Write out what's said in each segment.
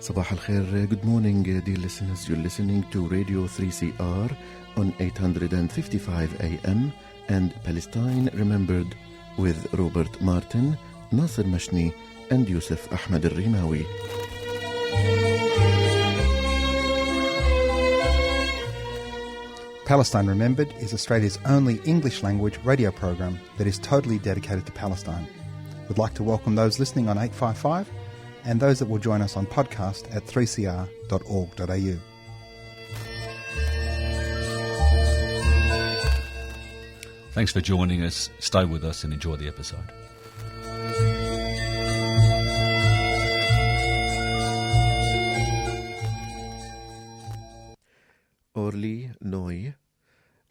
Sabah al-Khair, good morning dear listeners. You're listening to Radio 3CR on 855 AM and Palestine Remembered with Robert Martin, Nasser Mashni and Yusuf Ahmed al-Rimawi. Palestine Remembered is Australia's only English-language radio program that is totally dedicated to Palestine. We'd like to welcome those listening on 855 and those that will join us on podcast at 3cr.org.au. Thanks for joining us. Stay with us and enjoy the episode. Orly Noy,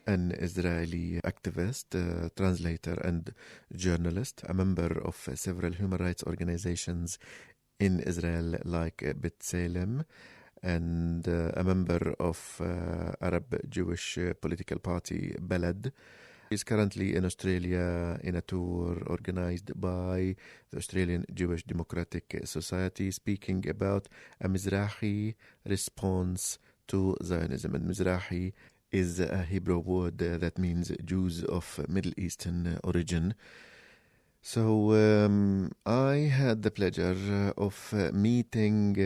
an Israeli activist, translator and journalist, a member of several human rights organizations in Israel like B'Tselem, and a member of Arab Jewish political party Balad. He's currently in Australia in a tour organized by the Australian Jewish Democratic Society, speaking about a Mizrahi response to Zionism. And Mizrahi is a Hebrew word that means Jews of Middle Eastern origin. So I had the pleasure of meeting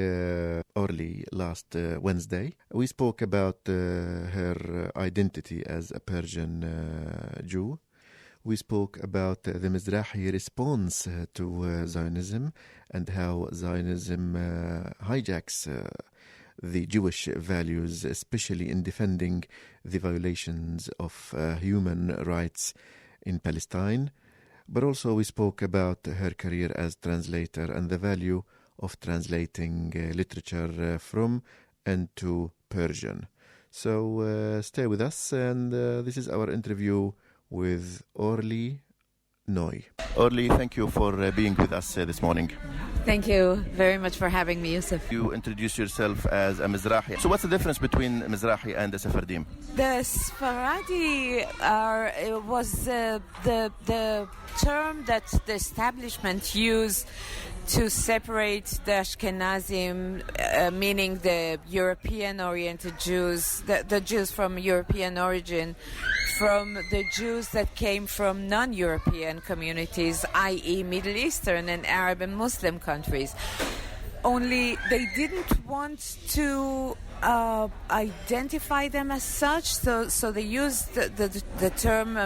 Orly last Wednesday. We spoke about her identity as a Persian Jew. We spoke about the Mizrahi response to Zionism and how Zionism hijacks the Jewish values, especially in defending the violations of human rights in Palestine. But also we spoke about her career as translator and the value of translating literature from and to Persian. So stay with us, and this is our interview with Orly Noy. Orly, thank you for being with us this morning. Thank you very much for having me, Yusuf. You introduce yourself as a Mizrahi. So what's the difference between Mizrahi and the Sephardim? The Sephardi was the term that the establishment used to separate the Ashkenazim, meaning the European-oriented Jews, the Jews from European origin, from the Jews that came from non-European communities, i.e. Middle Eastern and Arab and Muslim countries. Only they didn't want to identify them as such, so they used the term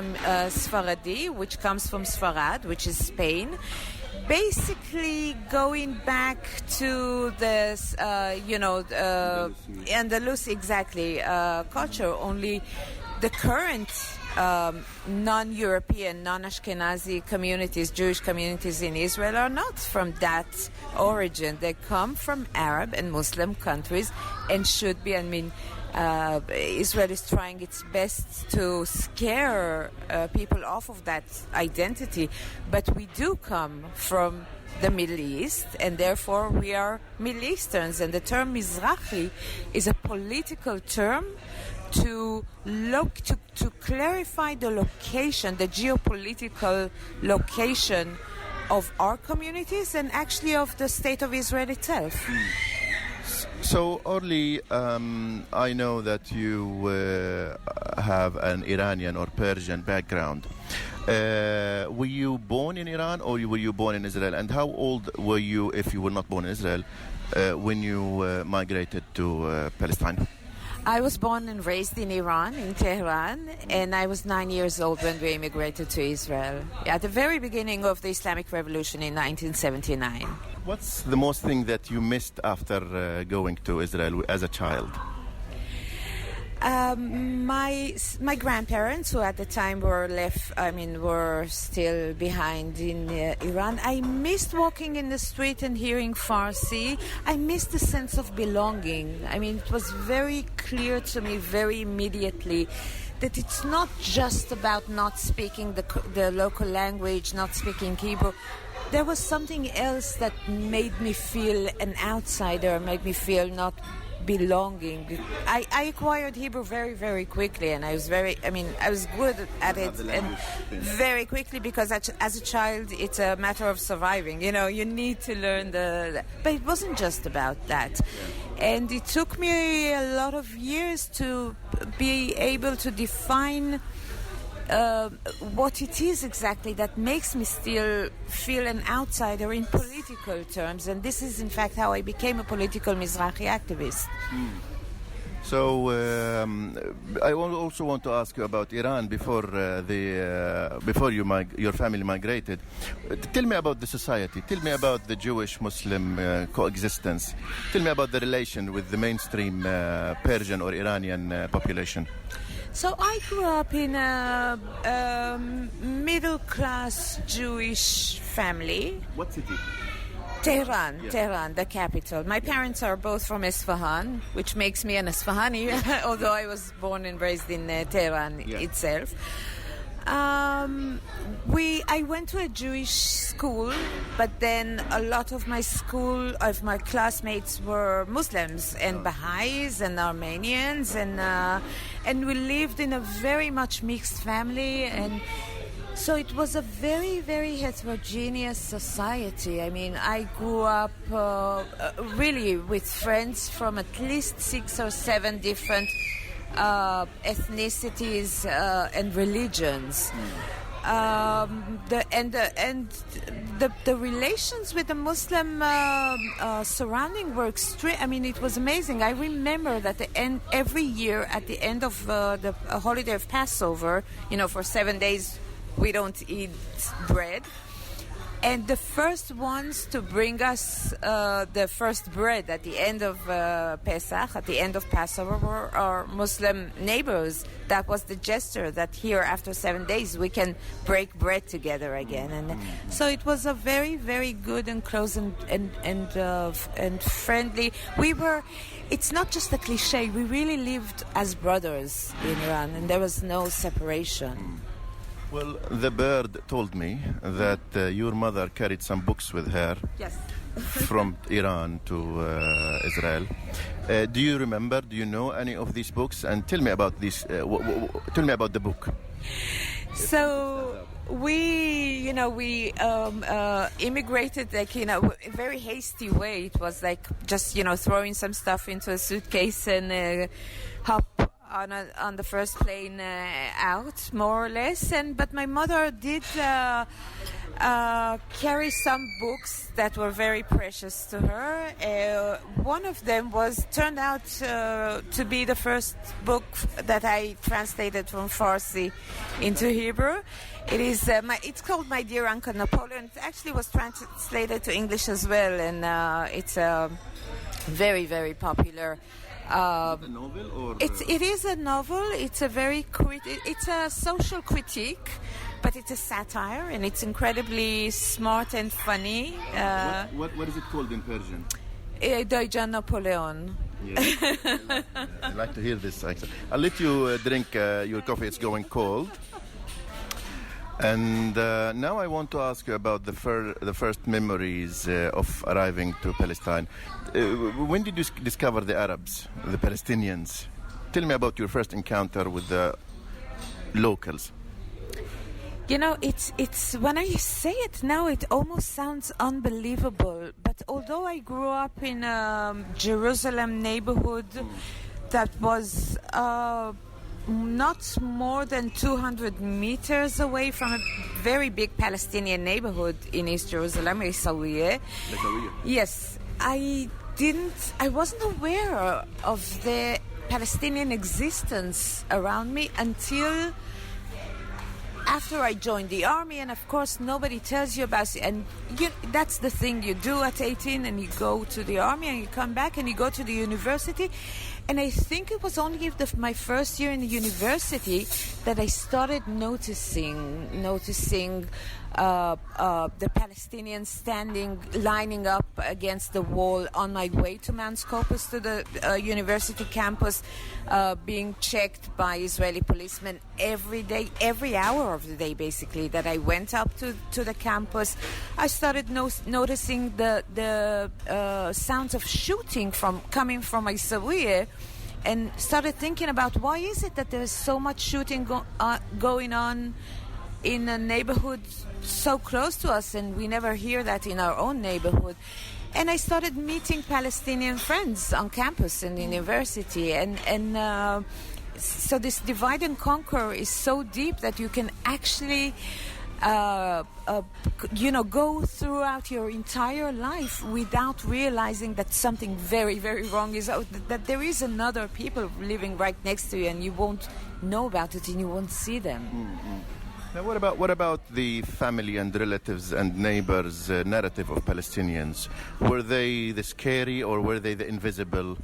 Sfaradi, which comes from Sfarad, which is Spain, basically going back to this, Andalus, exactly, culture. Only the current non-European, non-Ashkenazi communities, Jewish communities in Israel are not from that origin. They come from Arab and Muslim countries and should be. I mean, Israel is trying its best to scare people off of that identity, but we do come from the Middle East, and therefore we are Middle Easterns. And the term Mizrahi is a political term to clarify the location, the geopolitical location of our communities and actually of the state of Israel itself. So, Orly, I know that you have an Iranian or Persian background. Were you born in Iran or were you born in Israel? And how old were you, if you were not born in Israel, when you migrated to Palestine? I was born and raised in Iran, in Tehran, and I was 9 years old when we immigrated to Israel at the very beginning of the Islamic Revolution in 1979. What's the most thing that you missed after going to Israel as a child? My grandparents, who at the time were still behind in Iran. I missed walking in the street and hearing Farsi. I missed the sense of belonging. I mean, it was very clear to me very immediately that it's not just about not speaking the local language, not speaking Hebrew. There was something else that made me feel an outsider, made me feel not belonging. I acquired Hebrew very, very quickly, and I was good at it, and very quickly, because as a child, it's a matter of surviving. You need to learn but it wasn't just about that. And it took me a lot of years to be able to define what it is exactly that makes me still feel an outsider in political terms. And this is, in fact, how I became a political Mizrahi activist. So I also want to ask you about Iran before your family migrated. Tell me about the society. Tell me about the Jewish-Muslim coexistence. Tell me about the relation with the mainstream Persian or Iranian population. So I grew up in a middle-class Jewish family. What city? Tehran, Tehran, the capital. My parents are both from Isfahan, which makes me an Isfahani, although I was born and raised in Tehran itself. I went to a Jewish school, but then a lot of my classmates were Muslims and Baha'is and Armenians, and we lived in a very much mixed family, and so it was a very, very heterogeneous society. I mean, I grew up really with friends from at least 6 or 7 different ethnicities and religions. The relations with the Muslim surrounding were extreme. I mean, it was amazing. I remember that every year at the end of the holiday of Passover, for 7 days, we don't eat bread. And the first ones to bring us the first bread at the end of Pesach, at the end of Passover, were our Muslim neighbors. That was the gesture that here, after 7 days, we can break bread together again. And so it was a very, very good and close and friendly. It's not just a cliche. We really lived as brothers in Iran, and there was no separation. Well, the bird told me that your mother carried some books with her. Yes. From Iran to Israel. Do you remember? Do you know any of these books? And tell me about this. Tell me about the book. So we immigrated in a very hasty way. It was like just throwing some stuff into a suitcase and hop on the first plane out, more or less. But my mother did carry some books that were very precious to her. One of them turned out to be the first book that I translated from Farsi into Hebrew. It's called My Dear Uncle Napoleon. It actually was translated to English as well, and it's very, very popular. Is it a novel or? It is a novel. It's a it's a social critique, but it's a satire, and it's incredibly smart and funny. What is it called in Persian? Doyjan Napoleon. Yes. I'd like to hear this. I'll let you drink your coffee. It's going cold. And now I want to ask you about the first memories of arriving to Palestine. When did you discover the Arabs, the Palestinians? Tell me about your first encounter with the locals. It's when I say it now, it almost sounds unbelievable. But although I grew up in a Jerusalem neighborhood that was not more than 200 meters away from a very big Palestinian neighborhood in East Jerusalem, Isawiyeh. Yes, I wasn't aware of the Palestinian existence around me until after I joined the army, and of course nobody tells you about it. And that's the thing you do at 18, and you go to the army and you come back and you go to the university. And I think it was only my first year in the university that I started noticing the Palestinians lining up against the wall on my way to Mount Scopus to the university campus, being checked by Israeli policemen every day, every hour of the day, basically, that I went up to the campus. I started noticing the sounds of shooting coming from Isawiye, and started thinking about why is it that there's so much shooting going on in a neighborhood so close to us, and we never hear that in our own neighborhood. And I started meeting Palestinian friends on campus in the university, and so this divide and conquer is so deep that you can actually go throughout your entire life without realizing that something very, very wrong is out, that there is another people living right next to you, and you won't know about it and you won't see them. Mm-hmm. Now, what about the family and relatives and neighbors narrative of Palestinians? Were they the scary, or were they the invisible,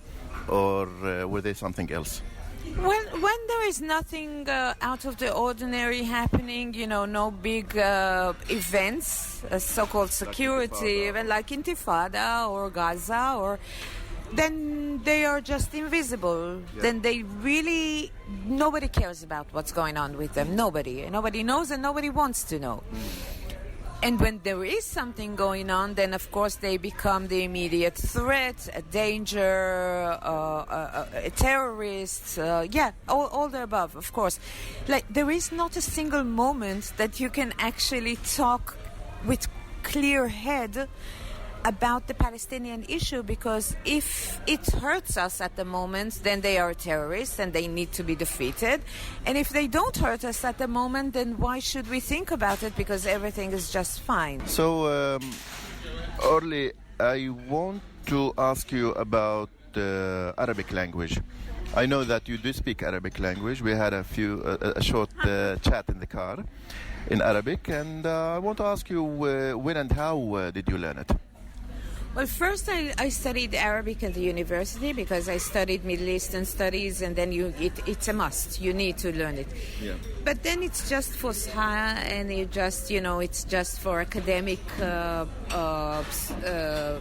or were they something else? Well, when there is nothing out of the ordinary happening, no big events, so-called security, like Intifada or Gaza, then they are just invisible. Yeah. Then nobody cares about what's going on with them. Nobody knows, and nobody wants to know. And when there is something going on, then of course they become the immediate threat, a danger, a terrorist, all the above, of course. Like, there is not a single moment that you can actually talk with clear head about the Palestinian issue, because if it hurts us at the moment, then they are terrorists and they need to be defeated. And if they don't hurt us at the moment, then why should we think about it? Because everything is just fine. So, Orly, I want to ask you about Arabic language. I know that you do speak Arabic language. We had a short chat in the car in Arabic, and I want to ask you when and how did you learn it? Well, first I studied Arabic at the university because I studied Middle Eastern studies, and then it's a must. You need to learn it. Yeah. But then it's just Fusha, and it's just for academic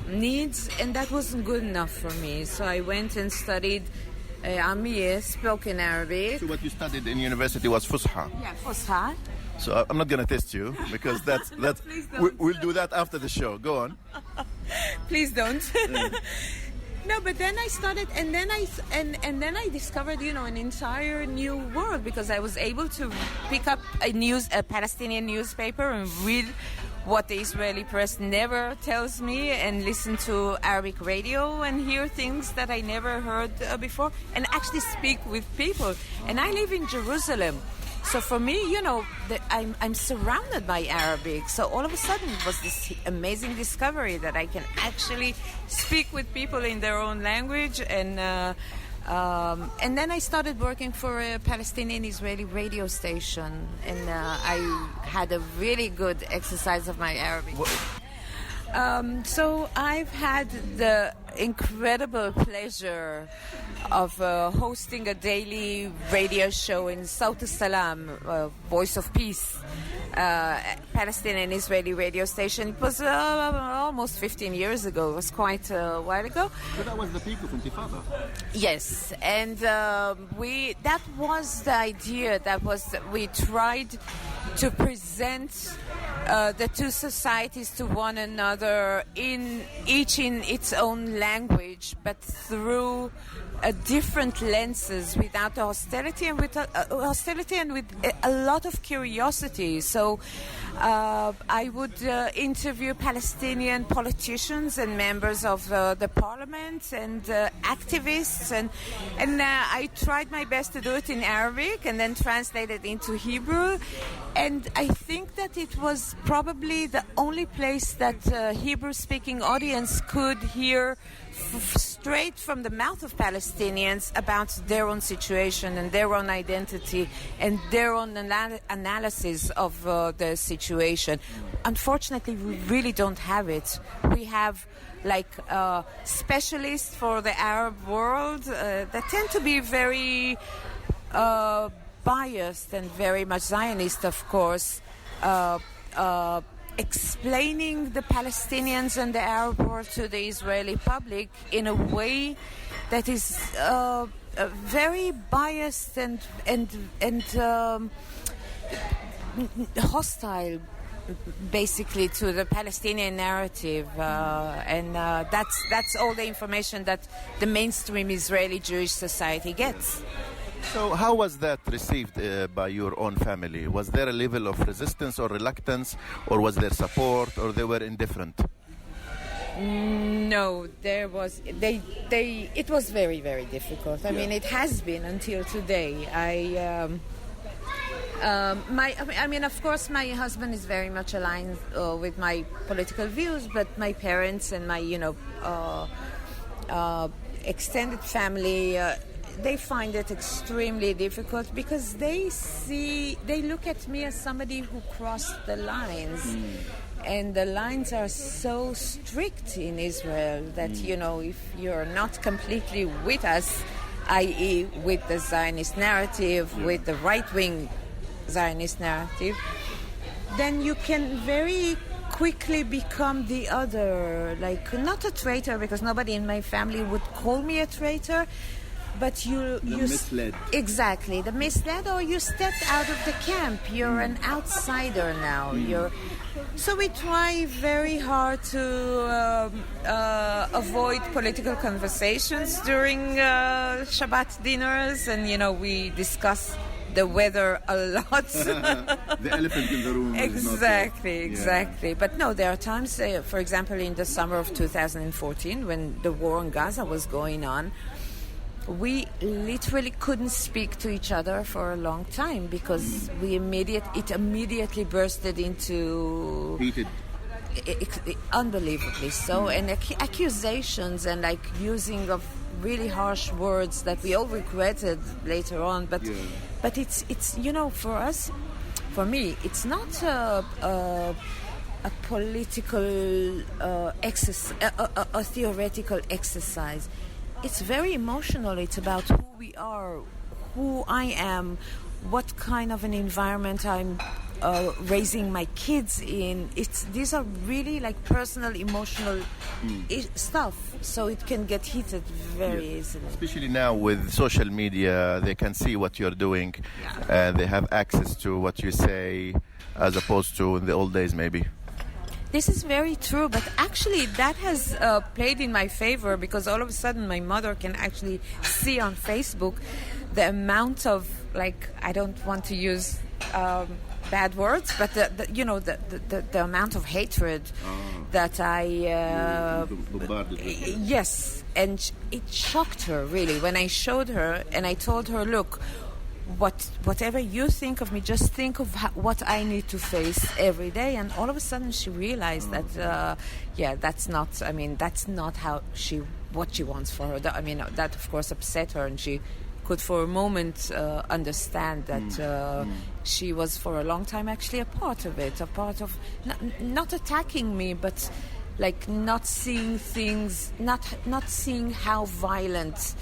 needs, and that wasn't good enough for me. So I went and studied Amiyya, spoken Arabic. So what you studied in university was Fusha? Yeah, Fusha. So I'm not going to test you, because that's we'll do that after the show. Go on. Please don't. No, but then I started, and then I discovered, an entire new world, because I was able to pick up a Palestinian newspaper and read what the Israeli press never tells me, and listen to Arabic radio and hear things that I never heard before, and actually speak with people. And I live in Jerusalem. So for me, I'm surrounded by Arabic. So all of a sudden it was this amazing discovery that I can actually speak with people in their own language. And then I started working for a Palestinian Israeli radio station. And I had a really good exercise of my Arabic. So I've had the incredible pleasure of hosting a daily radio show in Saut al-Salam, Voice of Peace, Palestinian Israeli radio station. It was almost 15 years ago. It was quite a while ago. But that was the peak of Intifada. Yes, and that was the idea. We tried to present the two societies to one another, each in its own language, but through different lenses, without the hostility and with a lot of curiosity. So I would interview Palestinian politicians and members of the parliament and activists, and I tried my best to do it in Arabic and then translate it into Hebrew. And I think that it was probably the only place that Hebrew-speaking audience could hear straight from the mouth of Palestinians Palestinians about their own situation and their own identity and their own analysis of the situation. Unfortunately, we really don't have it. We have like specialists for the Arab world that tend to be very biased and very much Zionist, of course, explaining the Palestinians and the Arab world to the Israeli public in a way that is very biased and hostile, basically, to the Palestinian narrative, and that's all the information that the mainstream Israeli Jewish society gets. So how was that received by your own family? Was there a level of resistance or reluctance, or was there support, or they were indifferent? No, there was. It was very, very difficult. I mean, it has been until today. I mean, of course, my husband is very much aligned with my political views, but my parents and my, extended family, they find it extremely difficult because they look at me as somebody who crossed the lines. And the lines are so strict in Israel that, if you're not completely with us, i.e. with the Zionist narrative, with the right-wing Zionist narrative, then you can very quickly become the other, like not a traitor, because nobody in my family would call me a traitor, but you misled. Exactly, the misled, or you stepped out of the camp. You're an outsider now. So we try very hard to avoid political conversations during Shabbat dinners, and we discuss the weather a lot. The elephant in the room. Exactly. But no, there are times, for example, in the summer of 2014, when the war on Gaza was going on, we literally couldn't speak to each other for a long time because it immediately bursted into heated. Unbelievably so, and accusations and like using of really harsh words that we all regretted later on. But it's for us, for me, it's not a political exercise, a theoretical exercise. It's very emotional. It's about who we are, who I am, what kind of an environment I'm raising my kids in. These are really like personal, emotional stuff. So it can get heated very easily. Especially now with social media, they can see what you're doing, and they have access to what you say, as opposed to in the old days, maybe. This is very true, but actually that has played in my favor because all of a sudden my mother can actually see on Facebook the amount of, like, I don't want to use bad words, but the amount of hatred that I yes, and it shocked her really when I showed her and I told her, look, whatever you think of me, just think of what I need to face every day. And all of a sudden she realized that that's not what she wants for her. That of course upset her, and she could for a moment understand that she was for a long time actually a part of not attacking me, but like not seeing things, not seeing how violent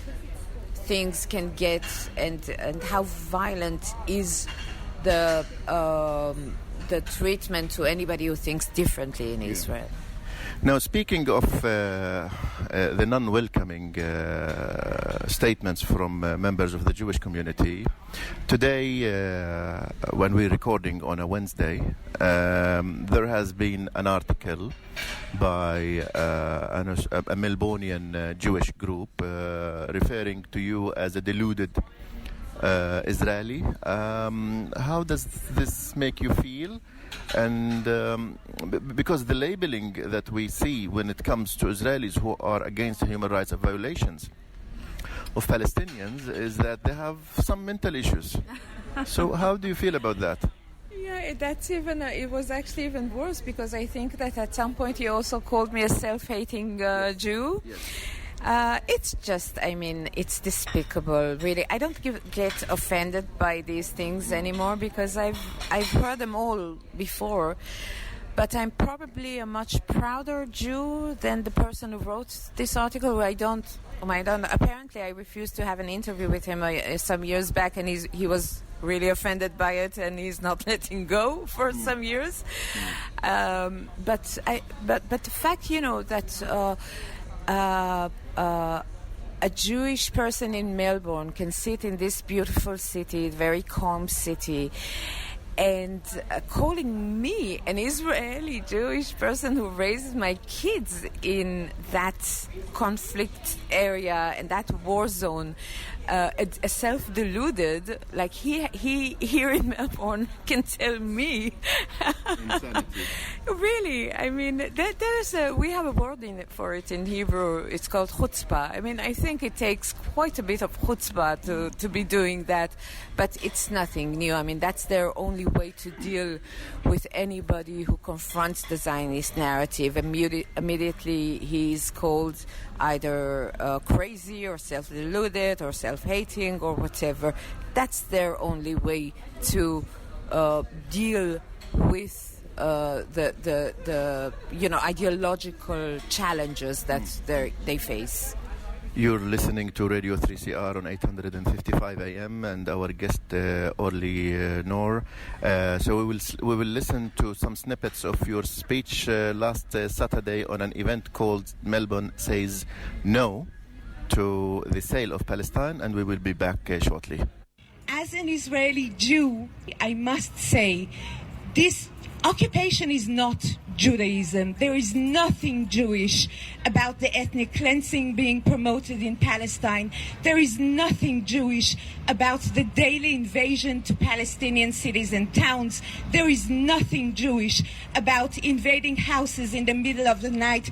things can get, and how violent is the treatment to anybody who thinks differently in Israel. Now, speaking of the non-welcoming statements from members of the Jewish community, today, when we're recording on a Wednesday, there has been an article by a Melbourneian Jewish group referring to you as a deluded Israeli. How does this make you feel? And because the labeling that we see when it comes to Israelis who are against human rights violations of Palestinians is that they have some mental issues. So how do you feel about that? Yeah, that's even. It was actually even worse because I think that at some point he also called me a self-hating Jew. Yes. It's just, I mean, it's despicable, really. I don't get offended by these things anymore because I've heard them all before. But I'm probably a much prouder Jew than the person who wrote this article. Apparently, I refused to have an interview with him some years back, and he was really offended by it, and he's not letting go for some years. But the fact, that a Jewish person in Melbourne can sit in this beautiful city, very calm city, and calling me, an Israeli Jewish person who raises my kids in that conflict area and that war zone, a self-deluded, like he here in Melbourne can tell me. Really, I mean, we have a word for it in Hebrew. It's called chutzpah. I mean, I think it takes quite a bit of chutzpah to be doing that, but it's nothing new. I mean, that's their only way to deal with anybody who confronts the Zionist narrative. Immediately he's called either crazy or self-deluded or self-hating or whatever. That's their only way to deal with the ideological challenges that they face. You're listening to Radio 3CR on 855 AM, and our guest Orly Noy. So we will listen to some snippets of your speech last Saturday on an event called Melbourne Says No to the Sale of Palestine, and we will be back shortly. As an Israeli Jew, I must say, this occupation is not Judaism. There is nothing Jewish about the ethnic cleansing being promoted in Palestine. There is nothing Jewish about the daily invasion to Palestinian cities and towns. There is nothing Jewish about invading houses in the middle of the night,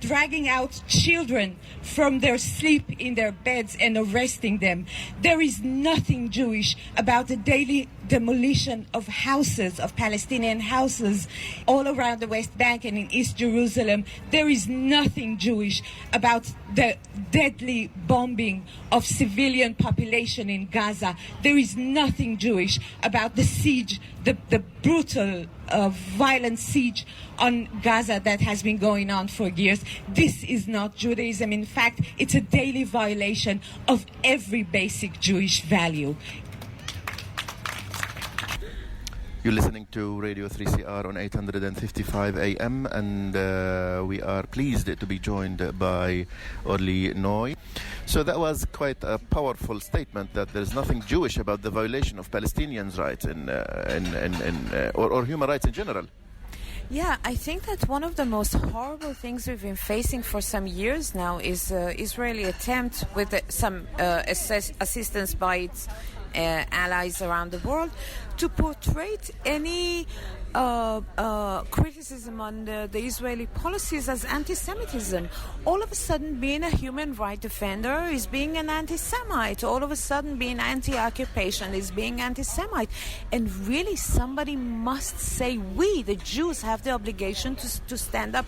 dragging out children from their sleep in their beds and arresting them. There is nothing Jewish about the daily demolition of houses, of Palestinian houses all around the West Bank and in East Jerusalem. There is nothing Jewish about the deadly bombing of civilian population in Gaza. There is nothing Jewish about the siege, the brutal, violent siege on Gaza that has been going on for years. This is not Judaism. In fact, it's a daily violation of every basic Jewish value. You're listening to Radio 3CR on 855 AM, and we are pleased to be joined by Orly Noy. So that was quite a powerful statement, that there's nothing Jewish about the violation of Palestinians' rights or human rights in general. Yeah, I think that one of the most horrible things we've been facing for some years now is Israeli attempt, with some assistance by its allies around the world, to portray any criticism on the Israeli policies as anti-Semitism. All of a sudden, being a human rights defender is being an anti-Semite. All of a sudden, being anti-occupation is being anti-Semite. And really, somebody must say, we, the Jews, have the obligation to stand up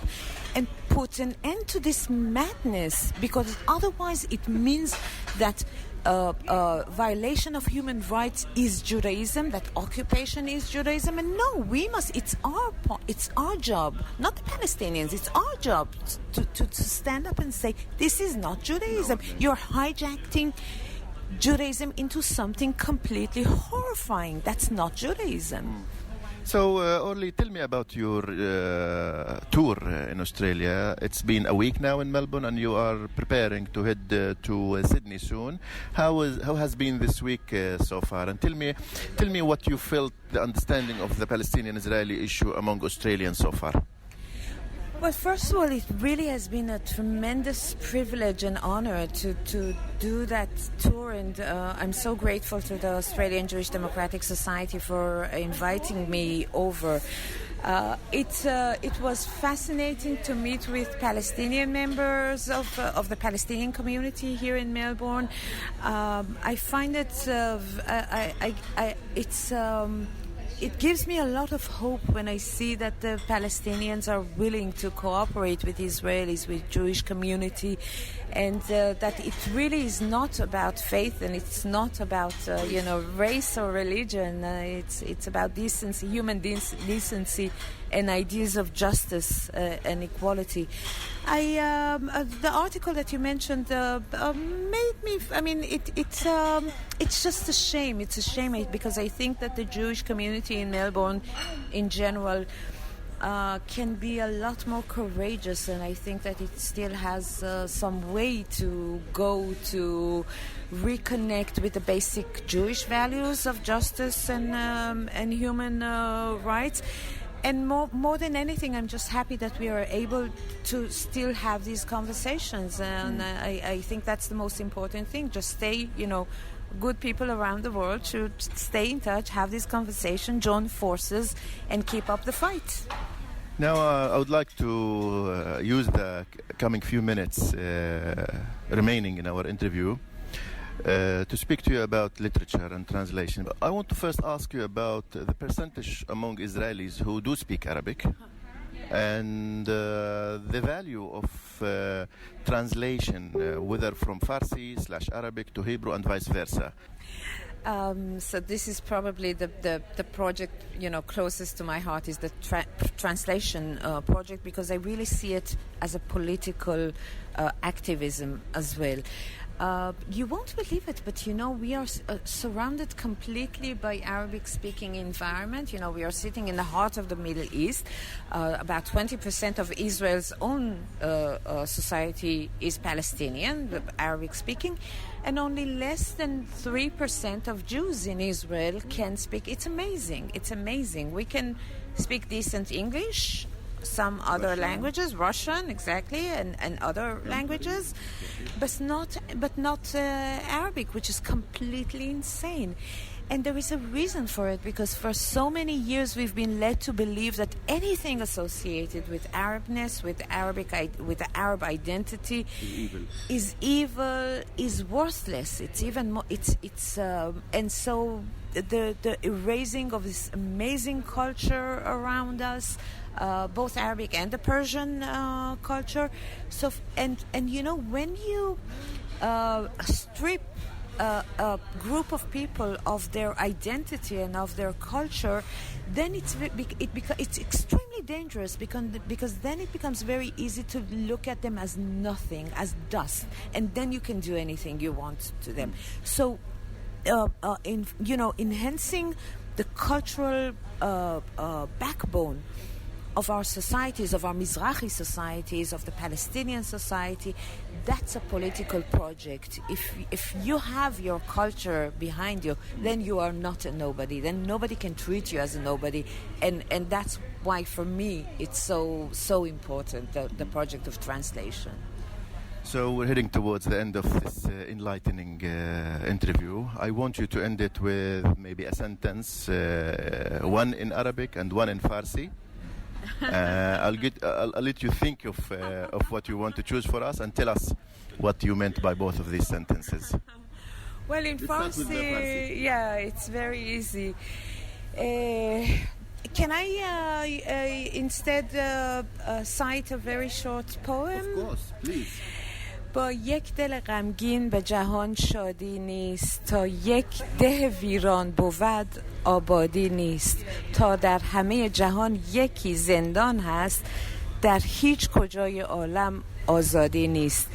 and put an end to this madness, because otherwise it means that violation of human rights is Judaism, that occupation is Judaism, and no, it's our job, not the Palestinians, it's our job to stand up and say, this is not Judaism. You're hijacking Judaism into something completely horrifying. That's not Judaism. So, Orly, tell me about your tour in Australia. It's been a week now in Melbourne, and you are preparing to head to Sydney soon. How has been this week so far? And tell me what you felt, the understanding of the Palestinian-Israeli issue among Australians so far. Well, first of all, it really has been a tremendous privilege and honor to do that tour, and I'm so grateful to the Australian Jewish Democratic Society for inviting me over. It was fascinating to meet with Palestinian members of the Palestinian community here in Melbourne. I find it gives me a lot of hope when I see that the Palestinians are willing to cooperate with Israelis, with Jewish community, and that it really is not about faith, and it's not about race or religion. It's about decency, human decency, and ideas of justice and equality. The article that you mentioned made me. I mean, it's just a shame. It's a shame because I think that the Jewish community in Melbourne, in general, can be a lot more courageous, and I think that it still has some way to go to reconnect with the basic Jewish values of justice and human rights. And more than anything, I'm just happy that we are able to still have these conversations, and I think that's the most important thing. Just stay, good people around the world should stay in touch, have this conversation, join forces, and keep up the fight. Now, I would like to use the coming few minutes remaining in our interview to speak to you about literature and translation. I want to first ask you about the percentage among Israelis who do speak Arabic and the value of translation, whether from Farsi/Arabic to Hebrew and vice versa. So this is probably the project closest to my heart, is the translation project, because I really see it as a political activism as well. You won't believe it, but we are surrounded completely by Arabic-speaking environment. We are sitting in the heart of the Middle East. About 20% of Israel's own society is Palestinian, Arabic-speaking, and only less than 3% of Jews in Israel can speak. It's amazing. It's amazing. We can speak decent English, some other languages, Russian, exactly, and other languages, but not Arabic, which is completely insane. And there is a reason for it, because for so many years we've been led to believe that anything associated with Arabness, with the Arab identity, is evil, is worthless. It's even more. And so the erasing of this amazing culture around us. Both Arabic and the Persian culture. So, and when you strip a group of people of their identity and of their culture, then it's extremely dangerous, because then it becomes very easy to look at them as nothing, as dust, and then you can do anything you want to them. So, enhancing the cultural backbone of our societies, of our Mizrahi societies, of the Palestinian society, that's a political project. If you have your culture behind you, then you are not a nobody. Then nobody can treat you as a nobody, and that's why, for me, it's so important, the project of translation. So we're heading towards the end of this enlightening interview. I want you to end it with maybe a sentence, one in Arabic and one in Farsi. I'll let you think of what you want to choose for us, and tell us what you meant by both of these sentences. Well, in Farsi, yeah, it's very easy. Can I instead cite a very short poem? Of course, please. با یک دل غمگین به جهان شادی نیست، تا یک ده ویران بود آبادی نیست، تا در همه جهان یکی زندان هست، در هیچ کجای عالم آزادی نیست.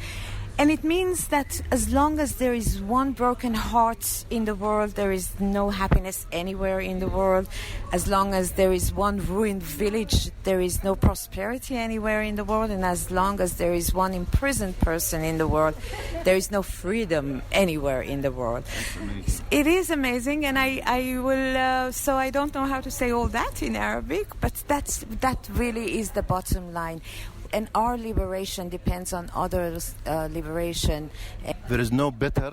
And it means that as long as there is one broken heart in the world, there is no happiness anywhere in the world. As long as there is one ruined village, there is no prosperity anywhere in the world. And as long as there is one imprisoned person in the world, there is no freedom anywhere in the world. It is amazing, and I will. So I don't know how to say all that in Arabic, but that really is the bottom line. And our liberation depends on others' liberation. There is no better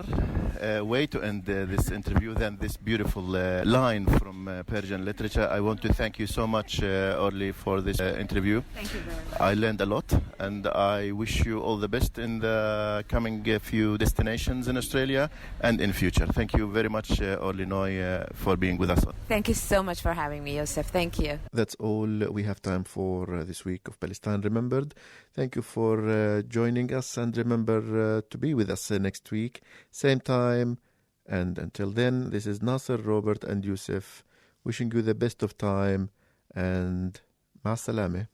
way to end this interview than this beautiful line from Persian literature. I want to thank you so much, Orly, for this interview. Thank you very much. I learned a lot, and I wish you all the best in the coming few destinations in Australia and in future. Thank you very much, Orly Noy, for being with us. Thank you so much for having me, Yosef. Thank you. That's all we have time for this week of Palestine Remembered. Thank you for joining us, and remember to be with us next week, same time. And until then, this is Nasser, Robert and Yusuf wishing you the best of time, and ma salame.